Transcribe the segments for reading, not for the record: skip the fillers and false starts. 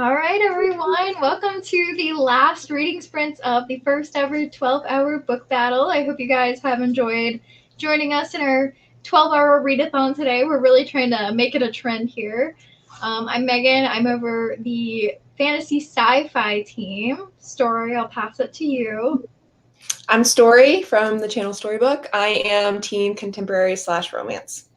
All right, everyone. Welcome to the last reading sprints of the first ever 12-hour book battle. I hope you guys have enjoyed joining us in our 12-hour readathon today. We're really trying to make it a trend here. I'm Megan. I'm over the fantasy sci-fi team. Storri, I'll pass it to you. I'm Storri from the channel Storybook. I am teen contemporary / romance.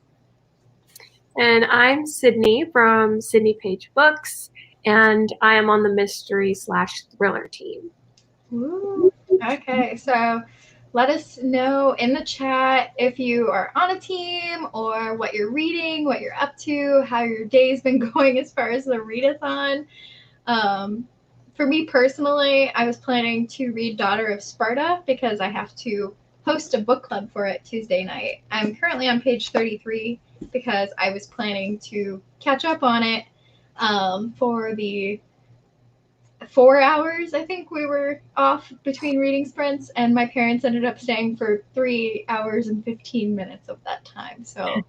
And I'm Sidni from Sidni Page Books, and I am on the mystery / thriller team. Ooh. Okay, so let us know in the chat if you are on a team or what you're reading, what you're up to, how your day's been going as far as the readathon. For me personally, I was planning to read Daughter of Sparta because I have to host a book club for it Tuesday night. I'm currently on page 33 because I was planning to catch up on it for the 4 hours, I think we were off between reading sprints, and my parents ended up staying for 3 hours and 15 minutes of that time. So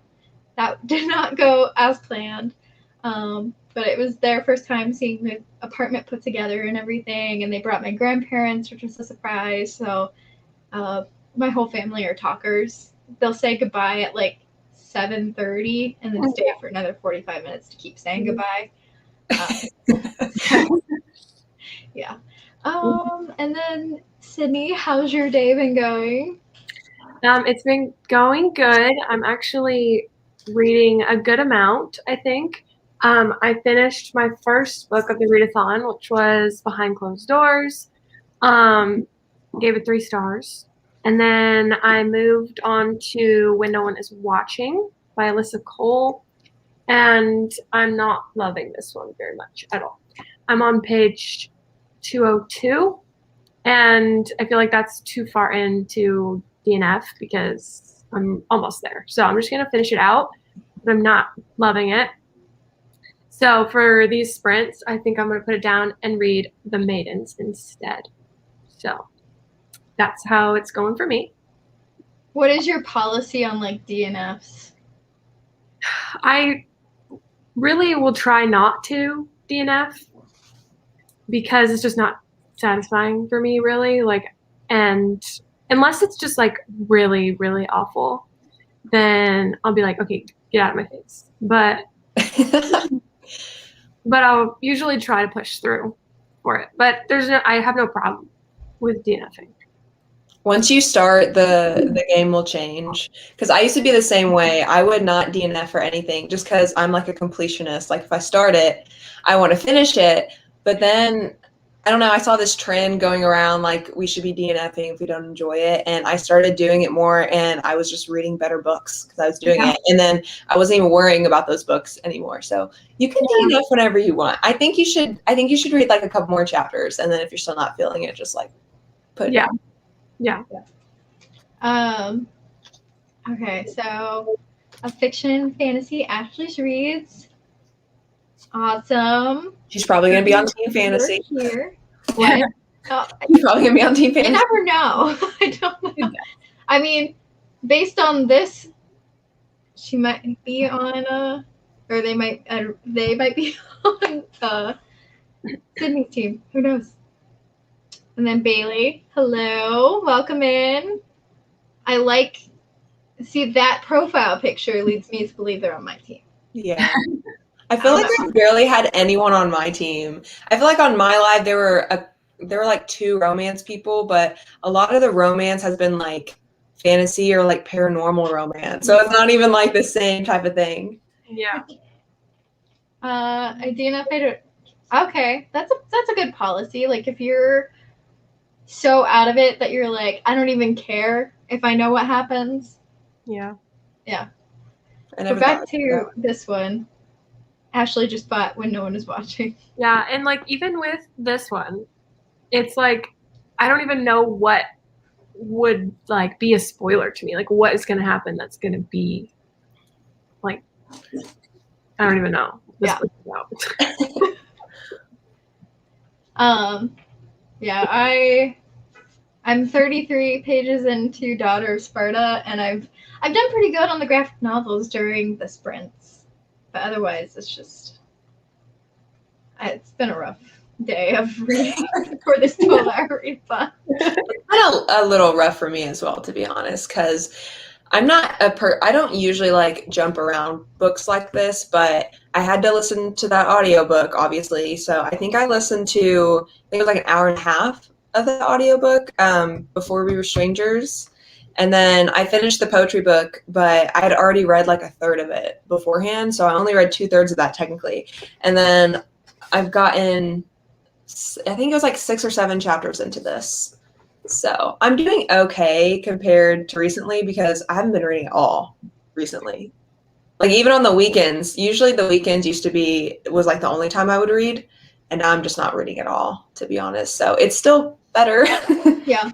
that did not go as planned. But it was their first time seeing the apartment put together and everything, and they brought my grandparents, which was a surprise. So my whole family are talkers. They'll say goodbye at like 7:30 and then stay for another 45 minutes to keep saying goodbye. Yeah. And then Sidni, how's your day been going? It's been going good. I'm actually reading a good amount, I think. I finished my first book of the readathon, which was Behind Closed Doors. Gave it 3 stars. And then I moved on to When No One Is Watching by Alyssa Cole. And I'm not loving this one very much at all. I'm on page 202, and I feel like that's too far into DNF because I'm almost there. So I'm just going to finish it out, but I'm not loving it. So for these sprints, I think I'm going to put it down and read The Maidens instead. So that's how it's going for me. What is your policy on like DNFs? I really will try not to DNF because it's just not satisfying for me, really. Like, and unless it's just like really, really awful, then I'll be like, okay, get out of my face. But I'll usually try to push through for it. But I have no problem with DNFing. Once you start, the game will change. Because I used to be the same way. I would not DNF for anything just because I'm like a completionist. Like if I start it, I want to finish it. But then, I don't know, I saw this trend going around like we should be DNFing if we don't enjoy it. And I started doing it more, and I was just reading better books because I was doing it. And then I wasn't even worrying about those books anymore. So you can DNF whenever you want. I think you should read like a couple more chapters, and then if you're still not feeling it, just like put it down. Yeah. Okay, so a fiction fantasy Ashley reads. Awesome. She's probably gonna be on Teen Fantasy. Here. What? She's probably gonna be on Teen Fantasy. You never know. I don't know. I mean, based on this, she might be on or they might be on Sidni's team. Who knows? And then Bailey, hello, welcome in. See that profile picture leads me to believe they're on my team. Yeah. I feel like I barely had anyone on my team. I feel like on my live there were like 2 romance people, but a lot of the romance has been like fantasy or like paranormal romance. So it's not even like the same type of thing. Yeah. I DNF'd. Okay, that's a good policy. Like if you're so out of it that you're like, I don't even care if I know what happens. Yeah. But back to this one. Ashley just bought When No One Is Watching. Yeah, and like even with this one, it's like I don't even know what would like be a spoiler to me. Like what is going to happen that's going to be like I don't even know. Yeah. I'm 33 pages into Daughter of Sparta, and I've done pretty good on the graphic novels during the sprints, but otherwise it's just It's been a rough day of reading for this 12-hour readathon. It's been a little rough for me as well, to be honest, because I'm not I don't usually like jump around books like this, but I had to listen to that audiobook, obviously. So I think I listened to, I think it was like an hour and a half of the audiobook before we were strangers. And then I finished the poetry book, but I had already read like a third of it beforehand. So I only read 2/3 of that technically. And then I've gotten, I think it was like 6 or 7 chapters into this. So I'm doing okay compared to recently because I haven't been reading at all recently. Like even on the weekends, usually the weekends was like the only time I would read, and now I'm just not reading at all, to be honest. So it's still better. Yeah.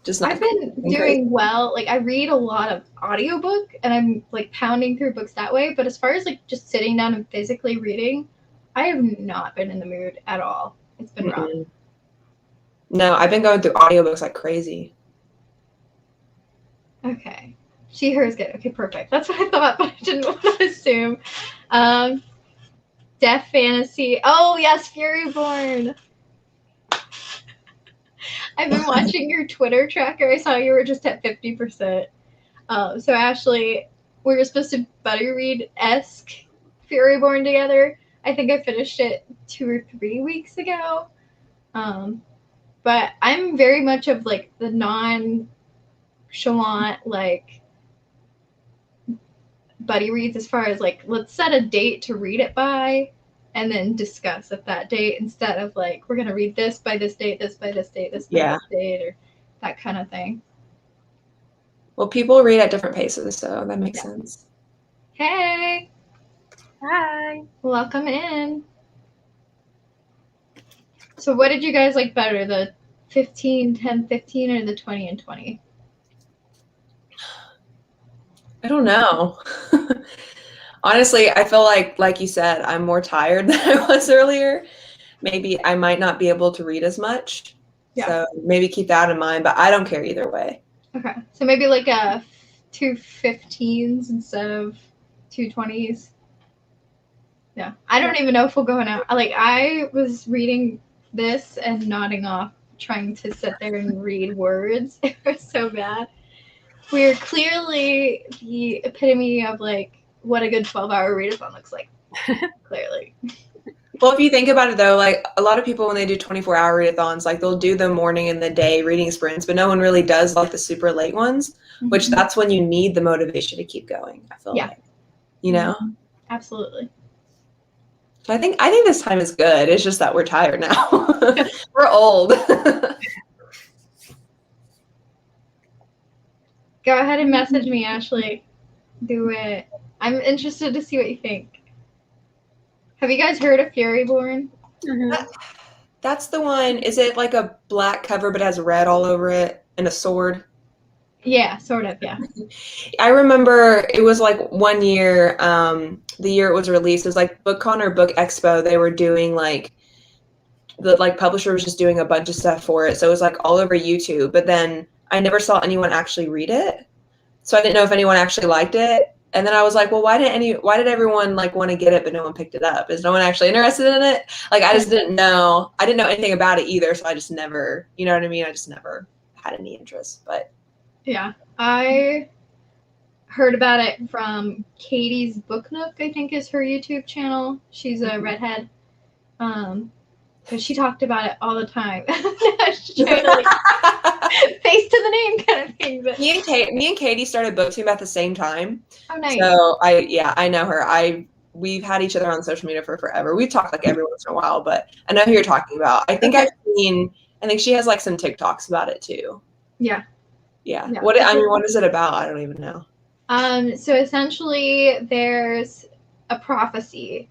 Just not. I've been doing well. Like I read a lot of audiobook and I'm like pounding through books that way. But as far as like just sitting down and physically reading, I have not been in the mood at all. It's been rough. No, I've been going through audiobooks like crazy. Okay. She, hers, good. Okay, perfect. That's what I thought, but I didn't want to assume. Death Fantasy. Oh, yes, Furyborn. I've been watching your Twitter tracker. I saw you were just at 50%. So, Ashley, we were supposed to buddy read-esque Furyborn together. I think I finished it 2 or 3 weeks ago. But I'm very much of, like, the nonchalant, like, buddy reads as far as, like, let's set a date to read it by and then discuss at that date instead of, like, we're going to read this by this date, this by this date, this by this date, or that kind of thing. Well, people read at different paces, so that makes sense. Hey! Hi! Welcome in. So what did you guys like better, the 15, 10, 15, or the 20 and 20? I don't know. Honestly, I feel like you said, I'm more tired than I was earlier. Maybe I might not be able to read as much. Yeah. So maybe keep that in mind, but I don't care either way. Okay. So maybe like 2 15s instead of 2 20s. Yeah. I don't even know if we'll go now. Like I was reading this and nodding off, trying to sit there and read words. It was so bad. We're clearly the epitome of like what a good 12-hour readathon looks like. Clearly. Well, if you think about it though, like a lot of people when they do 24-hour readathons, like they'll do the morning and the day reading sprints, but no one really does like the super late ones, which that's when you need the motivation to keep going. I feel like, you know? Absolutely. So I think this time is good. It's just that we're tired now. We're old. Go ahead and message me, Ashley. Do it. I'm interested to see what you think. Have you guys heard of Furyborn? That's the one. Is it like a black cover but has red all over it and a sword? Yeah, sort of, yeah. I remember it was like one year, the year it was released, it was like BookCon or Book Expo. They were doing like, the like publisher was just doing a bunch of stuff for it. So it was like all over YouTube, but then I never saw anyone actually read it. So I didn't know if anyone actually liked it. And then I was like, well, why did everyone like want to get it, but no one picked it up? Is no one actually interested in it? Like, I just didn't know. I didn't know anything about it either. So I just never, you know what I mean? I just never had any interest, but. Yeah, I heard about it from Katie's Book Nook, I think is her YouTube channel. She's a redhead. Because she talked about it all the time. She's trying to like face to the name kind of thing. But me and Katie started BookTube at the same time. Oh, nice. So I know her. We've had each other on social media for forever. We've talked like every once in a while, but I know who you're talking about. I think I think she has like some TikToks about it too. Yeah. Yeah. What is it about? I don't even know. So essentially there's a prophecy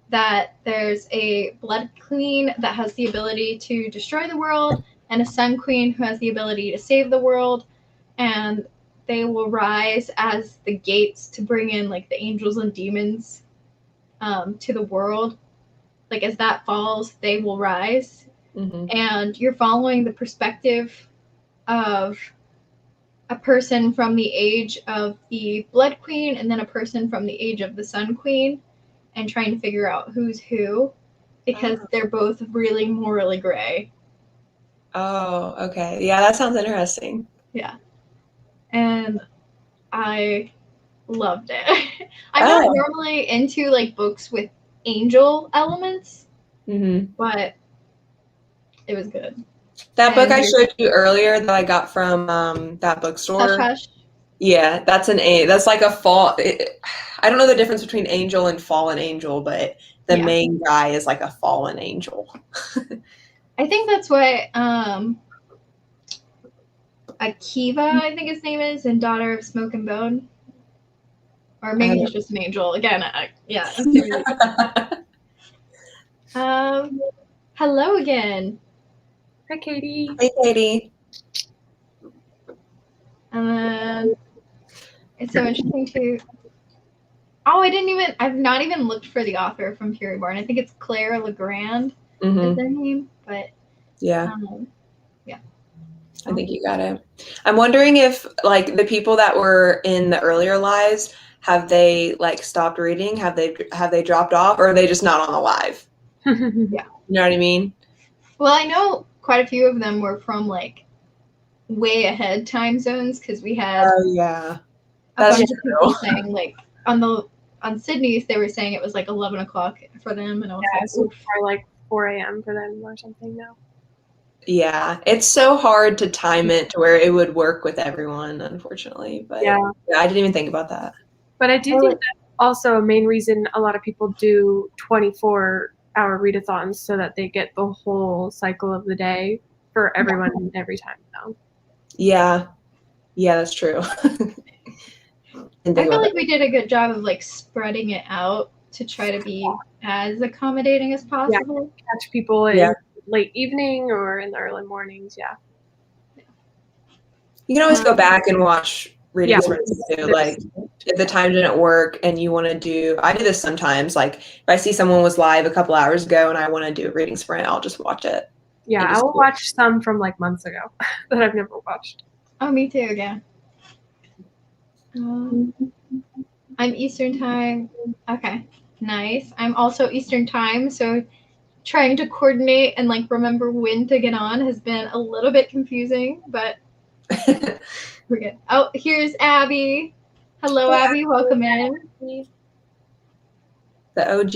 that there's a blood queen that has the ability to destroy the world and a sun queen who has the ability to save the world, and they will rise as the gates to bring in like the angels and demons to the world. Like as that falls, they will rise. And you're following the perspective of a person from the age of the blood queen and then a person from the age of the sun queen, and trying to figure out who's who. because they're both really morally gray. Oh, okay. Yeah, that sounds interesting. Yeah. And I loved it. I'm not normally into like books with angel elements, but it was good. That book I showed you earlier that I got from that bookstore. Hush Hush. Yeah, that's that's like a fall. I don't know the difference between angel and fallen angel, but the main guy is like a fallen angel. I think that's what Akiva, I think his name is, in Daughter of Smoke and Bone. Or maybe he's just an angel. Again, yeah. Hello again. Hi, Katie. Hey, Katie. And then it's so interesting too. Oh, I've not even looked for the author from Fury Born. I think it's Claire Legrand is their name, but yeah. Yeah. So. I think you got it. I'm wondering if like the people that were in the earlier lives, have they like stopped reading? Have they dropped off, or are they just not on the live? Yeah. You know what I mean? Well, I know quite a few of them were from like way ahead time zones because we had a bunch of people saying like on Sidni's they were saying it was like 11 o'clock for them, and I was like 4 a.m. for them or something now. Yeah, it's so hard to time it to where it would work with everyone, unfortunately. But yeah, I didn't even think about that. But I do think that's also a main reason a lot of people do 24-hour readathons, so that they get the whole cycle of the day for everyone every time now. Yeah, that's true. I feel like we did a good job of like spreading it out to try to be as accommodating as possible. Yeah, catch people in late evening or in the early mornings. Yeah. You can always go back and watch readings too. Like if the time didn't work and you want to do, I do this sometimes. Like if I see someone was live a couple hours ago and I want to do a reading sprint, I'll just watch it. Yeah, I will watch some from like months ago that I've never watched. Oh, me too. Yeah. I'm Eastern time. Okay, nice. I'm also Eastern time, so trying to coordinate and like remember when to get on has been a little bit confusing, but we're good. Oh, here's Abby. Hello, Abby. Welcome in. The OG.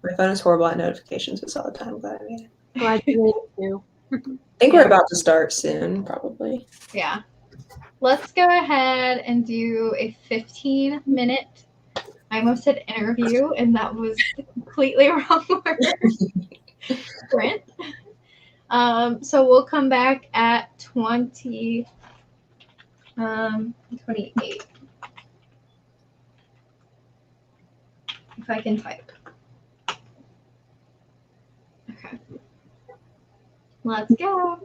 My phone is horrible at notifications, but all the time. Glad you made it too. I think we're about to start soon, probably. Yeah. Let's go ahead and do a 15-minute. I almost said interview, and that was the completely wrong word. Sprint. So we'll come back at 28. If I can type. Okay. Let's go.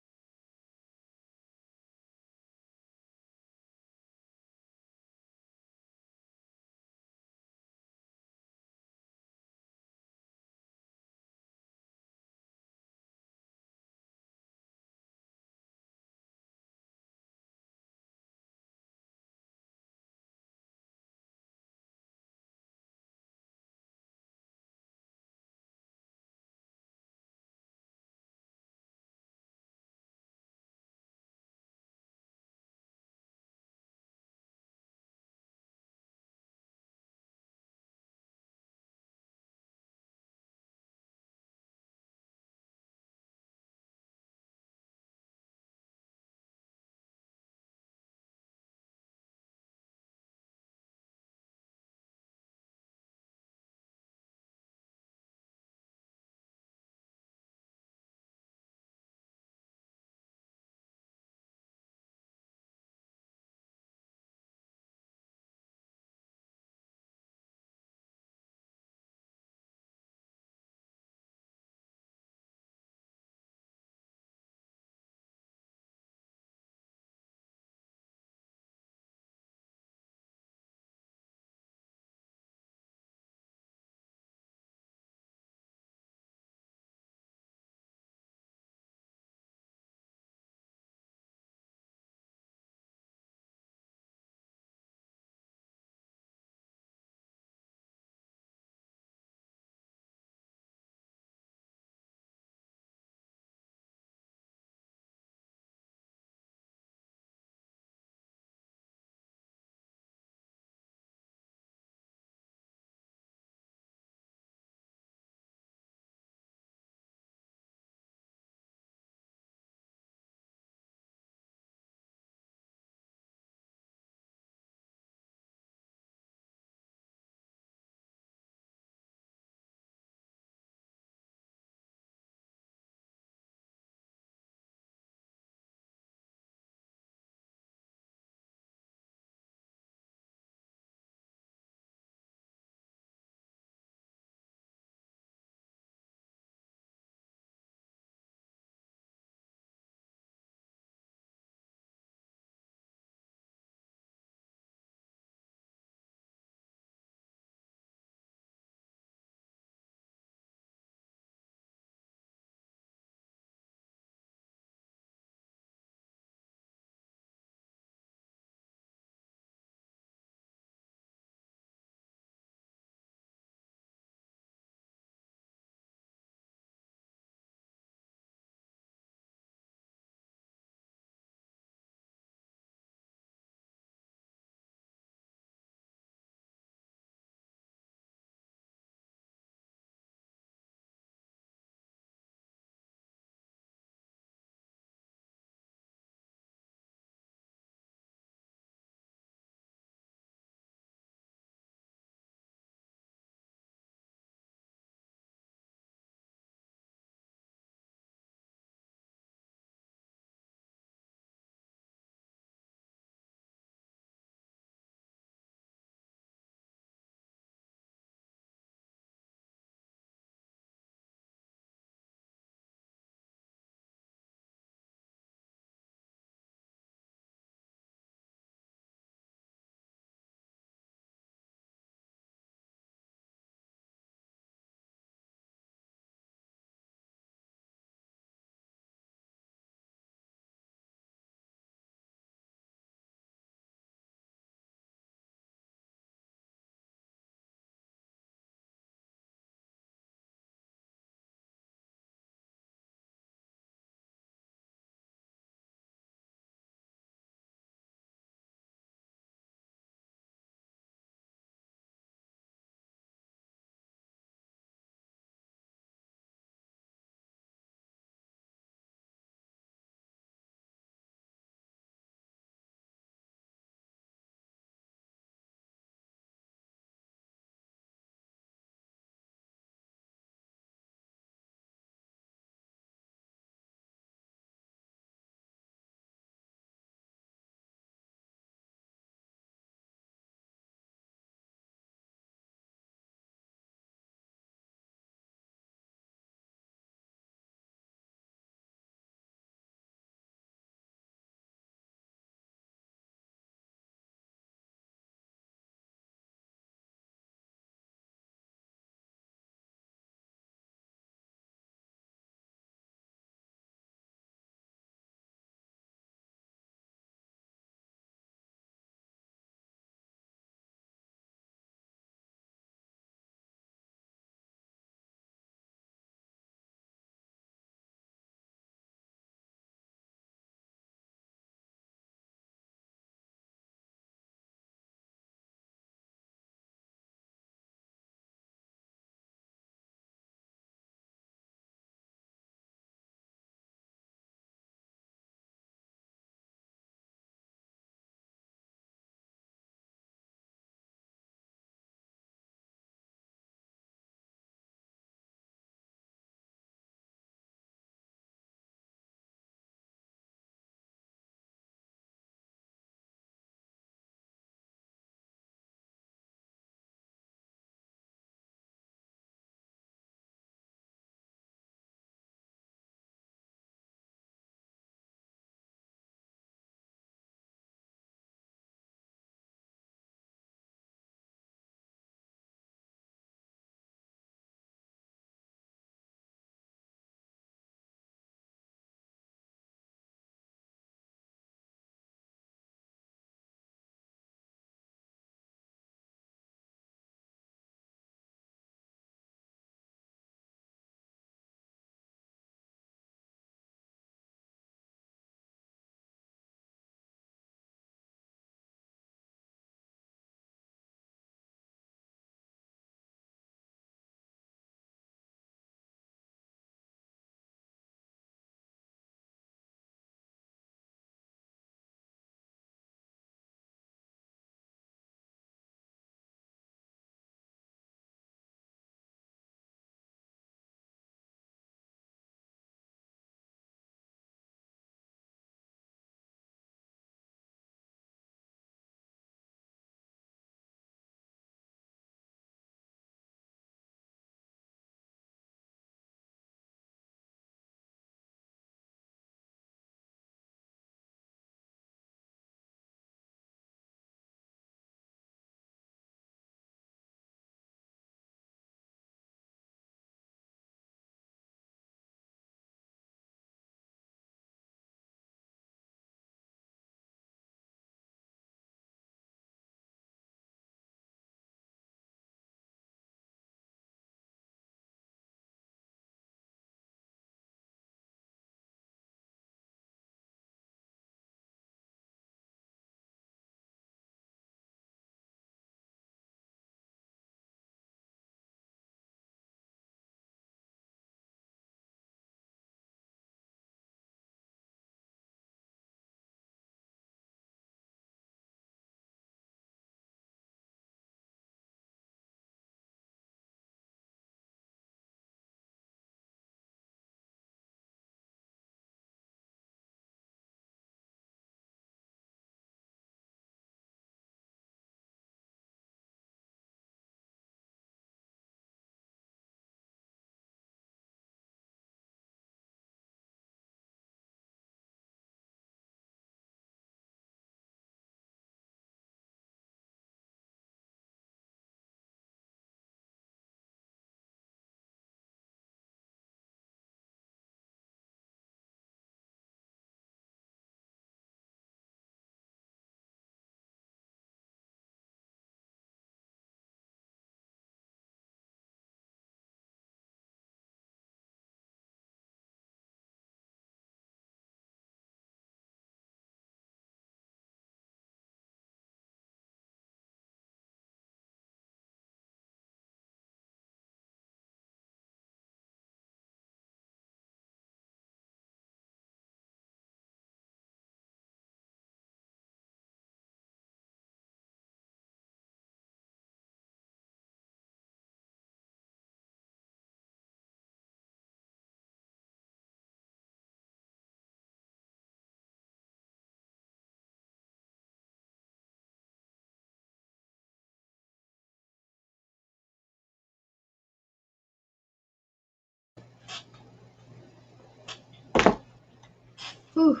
Whew.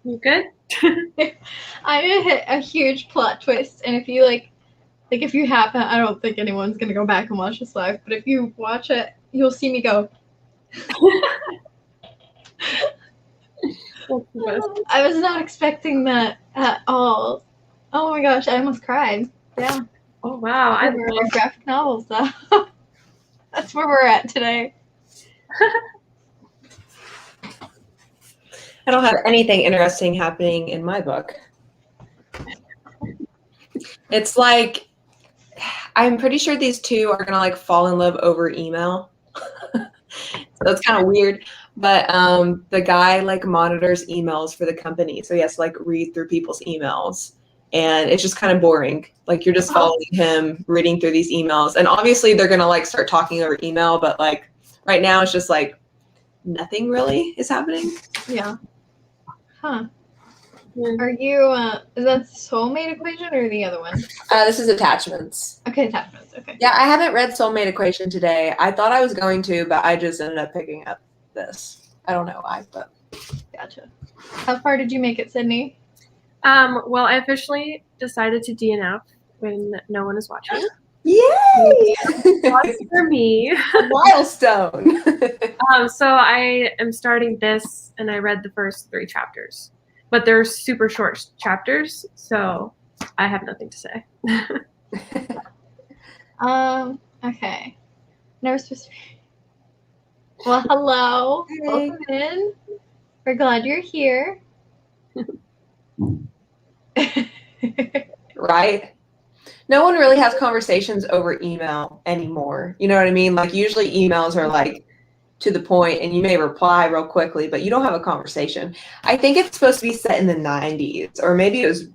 You good? I'm gonna hit a huge plot twist, and if you if you happen, I don't think anyone's gonna go back and watch this live, but if you watch it, you'll see me go. I was not expecting that at all. Oh my gosh, I almost cried. Yeah. Oh wow, I love graphic novels though. That's where we're at today. I don't have anything interesting happening in my book. It's like, I'm pretty sure these two are gonna like fall in love over email. So that's kind of weird. But the guy like monitors emails for the company, so he has to like read through people's emails, and it's just kind of boring. Like you're just following him reading through these emails, and obviously they're gonna like start talking over email, but like right now it's just like nothing really is happening. Yeah. Huh. Are you, is that Soulmate Equation or the other one? This is Attachments. Okay, Attachments, okay. Yeah, I haven't read Soulmate Equation today. I thought I was going to, but I just ended up picking up this. I don't know why, but. Gotcha. How far did you make it, Sidni? Well, I officially decided to DNF when no one is watching. Yay! That's for me. A milestone. So I am starting this, and I read the first 3 chapters, but they're super short chapters, so I have nothing to say. Okay. Never supposed to be. Well, hello. Hey. Welcome in. We're glad you're here. Right? No one really has conversations over email anymore. You know what I mean? Like usually emails are like to the point and you may reply real quickly, but you don't have a conversation. I think it's supposed to be set in the 90s, or maybe it was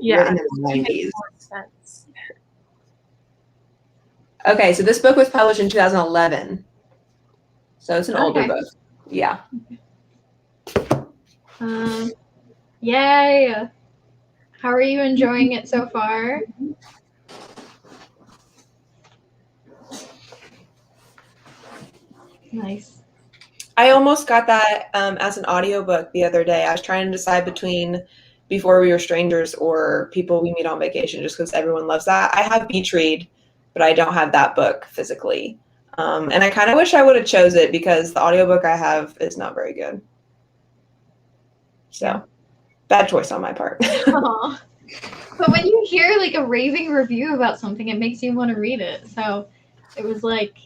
written in the 90s. Sense. Okay, so this book was published in 2011. So it's an older book. Yeah. Yay. How are you enjoying it so far? Nice. I almost got that as an audiobook the other day. I was trying to decide between Before We Were Strangers or People We Meet on Vacation, just because everyone loves that. I have Beach Read, but I don't have that book physically. And I kind of wish I would have chose it because the audiobook I have is not very good. So, bad choice on my part. But when you hear like a raving review about something, it makes you want to read it. So it was like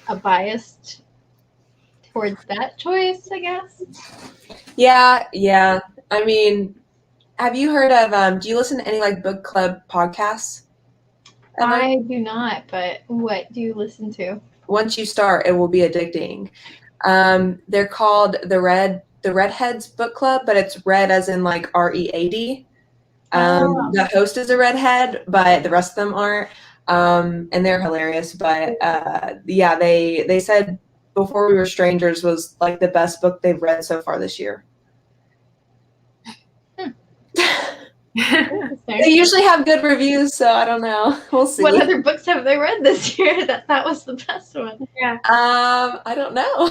a bias towards that choice, I guess. Yeah. I mean, have you heard of, do you listen to any like book club podcasts? Ever? I do not, but what do you listen to? Once you start, it will be addicting. They're called the Redheads Book Club, but it's red as in like READ. The host is a redhead, but the rest of them aren't. And they're hilarious. But yeah, they said Before We Were Strangers was like the best book they've read so far this year. They usually have good reviews, so I don't know. We'll see. What other books have they read this year that was the best one? Yeah. I don't know.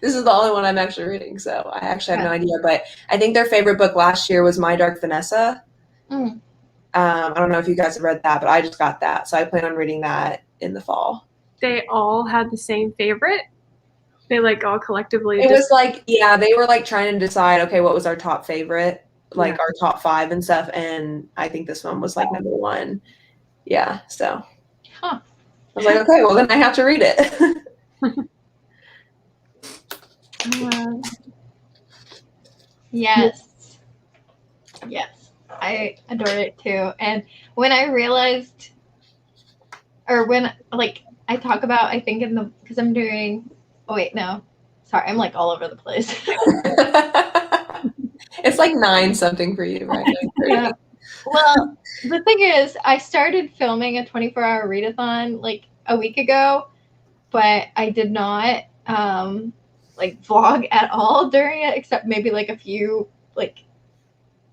This is the only one I'm actually reading, so I actually have no idea. But I think their favorite book last year was My Dark Vanessa. I don't know if you guys have read that, but I just got that, so I plan on reading that in the fall. They all had the same favorite? They like all collectively? It was like, yeah, they were like trying to decide, okay, what was our top favorite? Like our top 5 and stuff, and I think this one was like number 1. Yeah, so I was like, okay, well then I have to read it. Yes, I adore it too. And when I realized, or when like I talk about, I think in the, because I'm doing, oh wait, no, sorry, I'm like all over the place. It's like 9 something for you, right? Yeah. Well, the thing is, I started filming a 24-hour readathon like a week ago, but I did not like vlog at all during it, except maybe like a few, like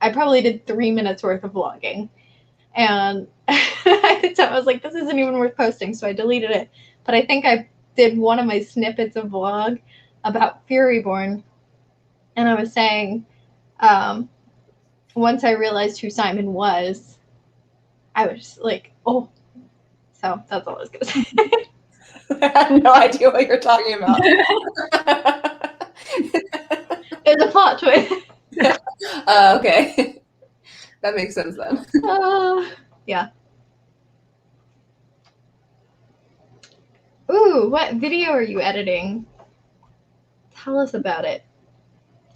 I probably did 3 minutes worth of vlogging. And so I was like, this isn't even worth posting, so I deleted it. But I think I did one of my snippets of vlog about Furyborn, and I was saying, once I realized who Simon was, I was just like, oh. So that's all I was gonna say. I had no idea what you're talking about. It's a plot twist. Okay. That makes sense then. Yeah. Ooh, what video are you editing? Tell us about it.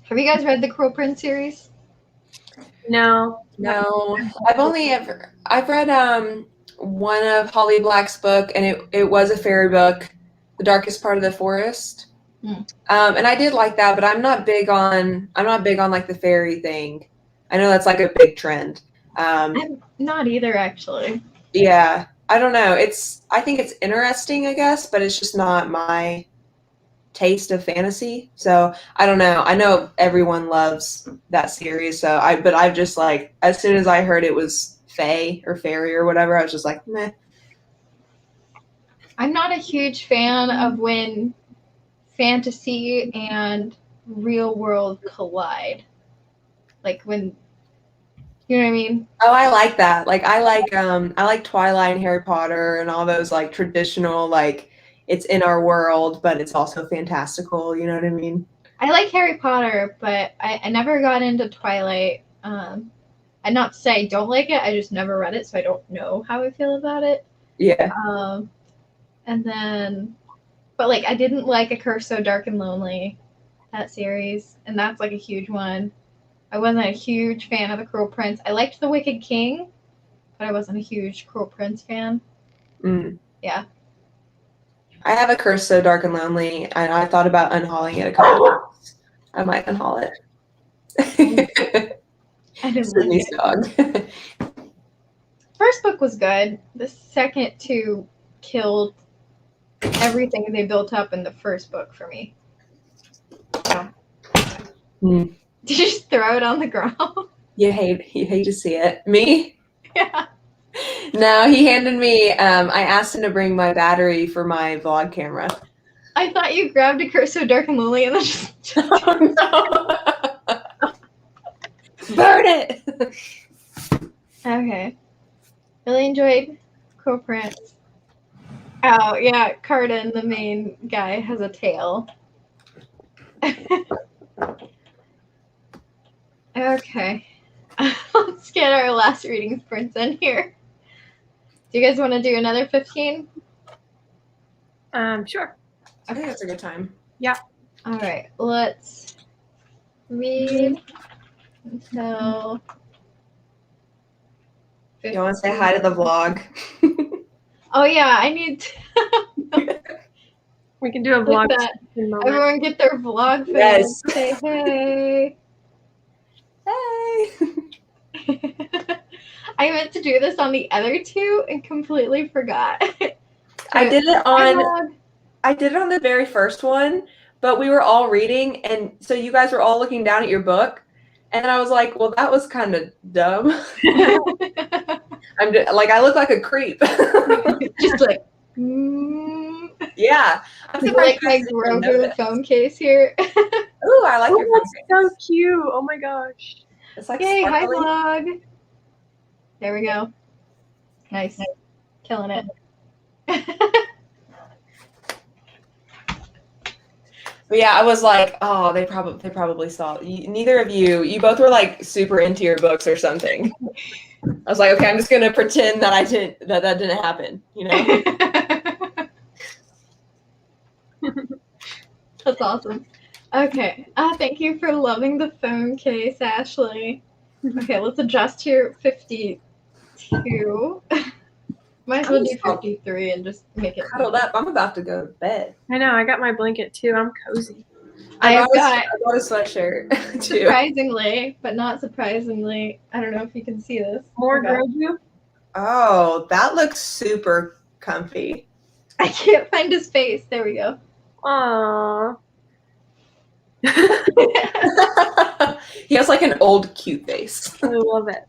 Have you guys read the Cruel Prince series? No. I've read one of Holly Black's book, and it was a fairy book, The Darkest Part of the Forest. And I did like that, but I'm not big on like the fairy thing. I know that's like a big trend. I'm not either, actually. Yeah, I don't know. I think it's interesting, I guess, but it's just not my taste of fantasy. So I don't know. I know everyone loves that series. But I've just like, as soon as I heard it was fae or fairy or whatever, I was just like, meh. I'm not a huge fan of when fantasy and real world collide. Like when, you know what I mean? Oh, I like that. Like I like Twilight and Harry Potter and all those like traditional, like it's in our world, but it's also fantastical. You know what I mean? I like Harry Potter, but I never got into Twilight. And not to say I don't like it, I just never read it, so I don't know how I feel about it. Yeah. And then, but like I didn't like A Curse So Dark and Lonely, that series, and that's like a huge one. I wasn't a huge fan of The Cruel Prince. I liked The Wicked King, but I wasn't a huge Cruel Prince fan. Yeah. I have A Curse So Dark and Lonely, and I thought about unhauling it a couple times. I might unhaul it. I didn't Sidni's like it. dog. First book was good. The second two killed everything they built up in the first book for me. So. Did you just throw it on the ground? You hate to see it. Me? Yeah. No, he handed me, I asked him to bring my battery for my vlog camera. I thought you grabbed A Curse So Dark and Lonely and then just Oh, no. Burn it! Okay. Really enjoyed Cruel Prince. Oh, yeah, Carden, the main guy, has a tail. Okay. Let's get our last reading sprints in here. Do you guys want to do another 15? Sure. I think that's a good time. Yeah. All right. Let's read until 15. You want to say hi to the vlog? Oh, yeah. I need to. We can do a vlog. Everyone get their vlog face. Yes. Say hey. Hey. I meant to do this on the other two and completely forgot. I did it on the very first one, but we were all reading, and so you guys were all looking down at your book, and I was like, well, that was kind of dumb. I look like a creep. Just like, yeah. I'm like my Grogu phone case here. Ooh, I like your phone case. So cute. Oh my gosh. It's like yay, hi sparkly. vlog. There we go. Nice. Killing it. But yeah, I was like, oh, they probably saw. Neither of you both were like super into your books or something. I was like, okay, I'm just gonna pretend that that didn't happen, you know? That's awesome. Okay. Thank you for loving the phone case, Ashley. Okay, let's adjust to 52. Might as well do 53 and just make it cuddled up. I'm about to go to bed. I know. I got my blanket too. I'm cozy. I got a sweatshirt too. Surprisingly, but not surprisingly. I don't know if you can see this. More Grogu. Oh, that looks super comfy. I can't find his face. There we go. Aww. He has like an old cute face. I love it.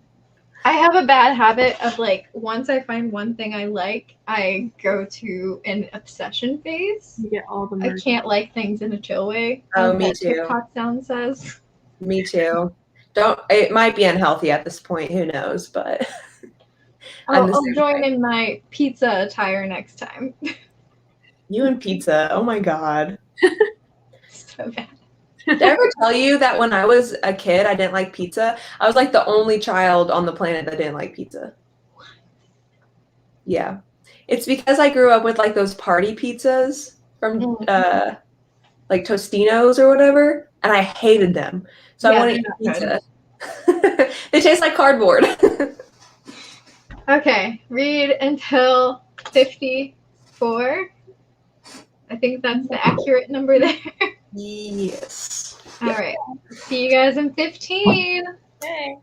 I have a bad habit of like once I find one thing I like, I go to an obsession phase. You get all the I merch. can't like things in a chill way. Oh, As me that too. TikTok sound says. Me too. It might be unhealthy at this point, who knows, but I'll join in my pizza attire next time. You and pizza. Oh my God. So bad. Did I ever tell you that when I was a kid, I didn't like pizza? I was like the only child on the planet that didn't like pizza. Yeah. It's because I grew up with like those party pizzas from like Tostinos or whatever, and I hated them. So I Yeah, want to they're eat not pizza. They taste like cardboard. Okay, read until 54. I think that's the accurate number there. Yes. All right. See you guys in 15. Hey.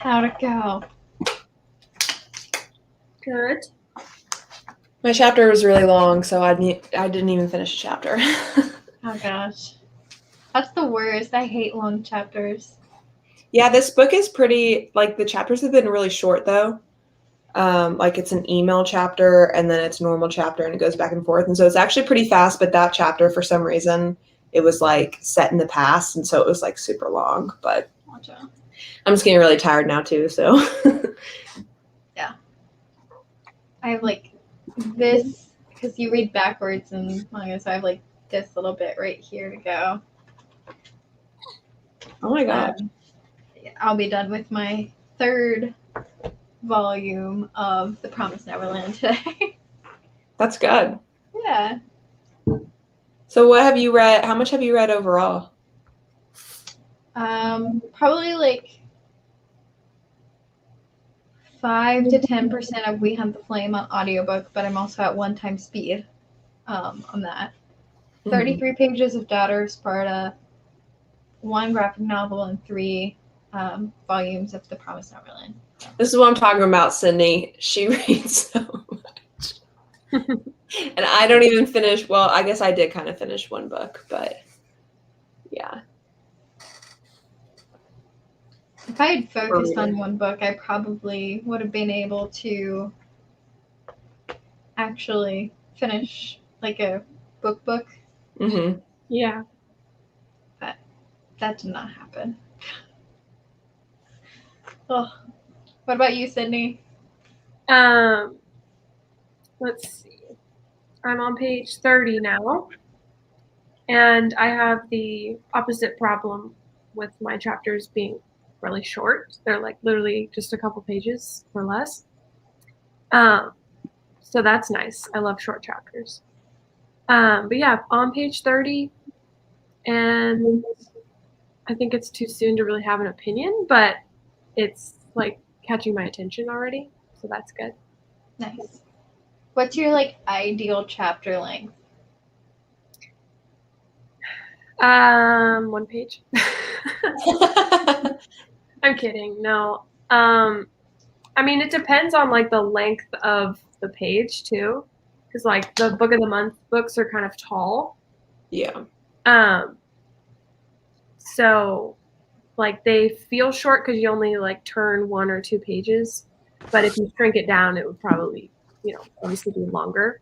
How'd it go? Good. My chapter was really long, so I didn't even finish a chapter. Oh gosh. That's the worst. I hate long chapters. Yeah, this book is pretty, like, the chapters have been really short, though. Like, it's an email chapter, and then it's a normal chapter, and it goes back and forth. And so it's actually pretty fast, but that chapter, for some reason, it was, like, set in the past, and so it was, like, super long. But Gotcha. I'm just getting really tired now, too, so. Yeah. I have, like, this, because you read backwards in manga, so I have, like, this little bit right here to go. Oh, my God. I'll be done with my third volume of The Promised Neverland today. That's good. Yeah. So what have you read? How much have you read overall? Probably like 5 to 10% of We Hunt the Flame on audiobook, but I'm also at 1 time speed on that. 33 pages of Daughter of Sparta, 1 graphic novel, and 3 volumes of The Promised Neverland. This is what I'm talking about, Sidni. She reads so much. And I don't even finish, well, I guess I did kind of finish one book, but yeah. If I had focused on one book, I probably would have been able to actually finish like a book. Mm-hmm. Yeah. But that did not happen. Oh. What about you, Sidni? Let's see. I'm on page 30 now, and I have the opposite problem with my chapters being really short. They're like literally just a couple pages or less. So that's nice. I love short chapters. But yeah, on page 30, and I think it's too soon to really have an opinion, but it's like catching my attention already, so that's good. Nice. What's your like ideal chapter length? 1 page. I'm kidding. No. I mean, it depends on like the length of the page too, because like the Book of the Month books are kind of tall. Yeah. So like they feel short because you only like turn 1 or 2 pages, but if you shrink it down, it would probably, obviously be longer.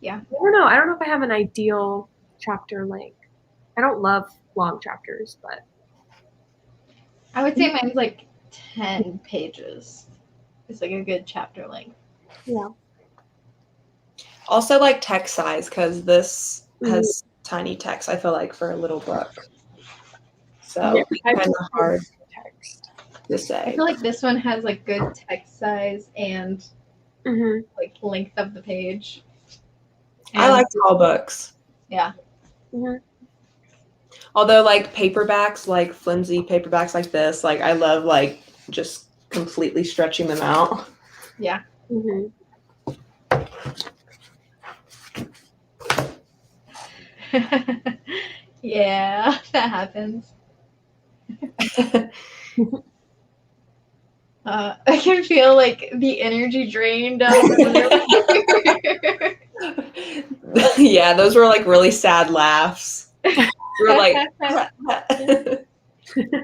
Yeah. I don't know if I have an ideal chapter length. I don't love long chapters, but I would say mine's like 10 pages. It's like a good chapter length. yeah. Also like text size, because this has tiny text, I feel like, for a little book. So Yeah, it's kind of hard text to I say. feel like this one has like good text size and like length of the page. And, I like tall books. Yeah. Although like paperbacks, like flimsy paperbacks like this, like I love like just completely stretching them out. Yeah. Yeah, that happens. I can feel like the energy drained down the Yeah, those were like really sad laughs. We're like,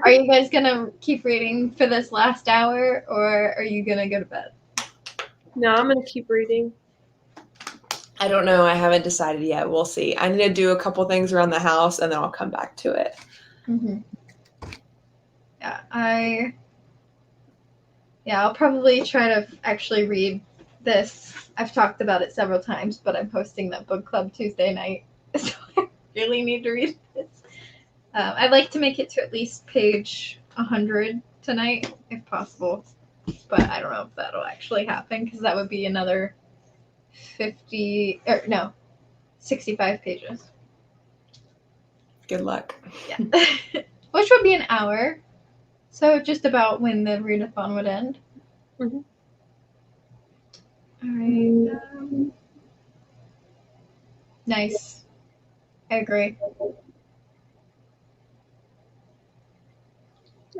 Are you guys gonna keep reading for this last hour, or are you gonna go to bed? No, I'm gonna keep reading. I don't know. I haven't decided yet. We'll see. I need to do a couple things around the house, and then I'll come back to it. Yeah, I'll probably try to actually read this. I've talked about it several times, but I'm hosting that book club Tuesday night, so I really need to read this. I'd like to make it to at least page 100 tonight, if possible, but I don't know if that'll actually happen, because that would be another 65 pages. Good luck. Yeah. Which would be an hour. So just about when the readathon would end. All right. Nice. I agree.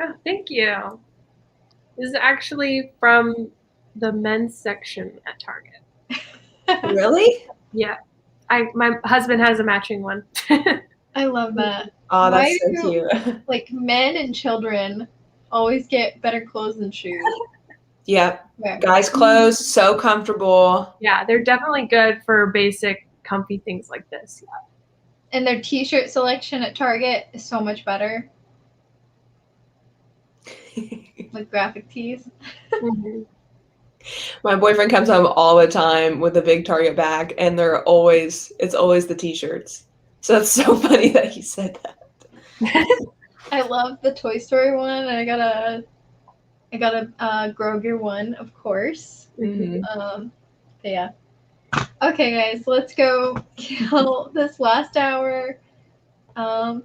Oh, thank you. This is actually from the men's section at Target. Really? Yeah. My husband has a matching one. I love that. Oh, that's Why so do, cute. like, men and children always get better clothes than shoes? Yeah. Yeah. Guys' clothes, so comfortable. Yeah, they're definitely good for basic, comfy things like this. And their t-shirt selection at Target is so much better. Like graphic tees. Mm-hmm. My boyfriend comes home all the time with a big Target bag, and it's always the t-shirts. So that's so funny that he said that. I love the Toy Story one, and I got a Grogu one, of course. Mhm. But yeah. Okay, guys, let's go kill this last hour. Yeah.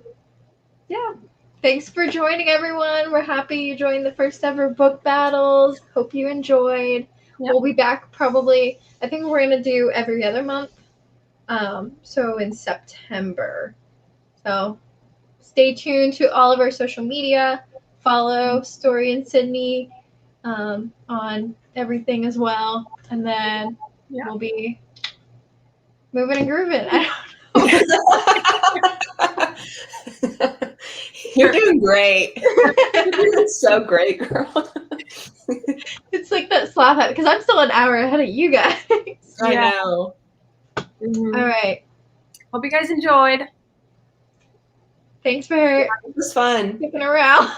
Thanks for joining, everyone. We're happy you joined the first ever book battles. Hope you enjoyed. Yep. We'll be back probably, I think we're going to do every other month. So in September. So stay tuned to all of our social media. Follow Storri and Sidni on everything as well. And then we'll be moving and grooving. I don't know. You're doing great. You're doing so great, girl. It's like that slap hat because I'm still an hour ahead of you guys. I know. Mm-hmm. All right. Hope you guys enjoyed. Thanks for It was fun. sticking around.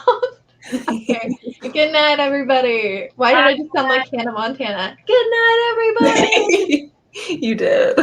Okay. Good night, everybody. Why did I just sound like Hannah Montana? Good night, everybody. You did.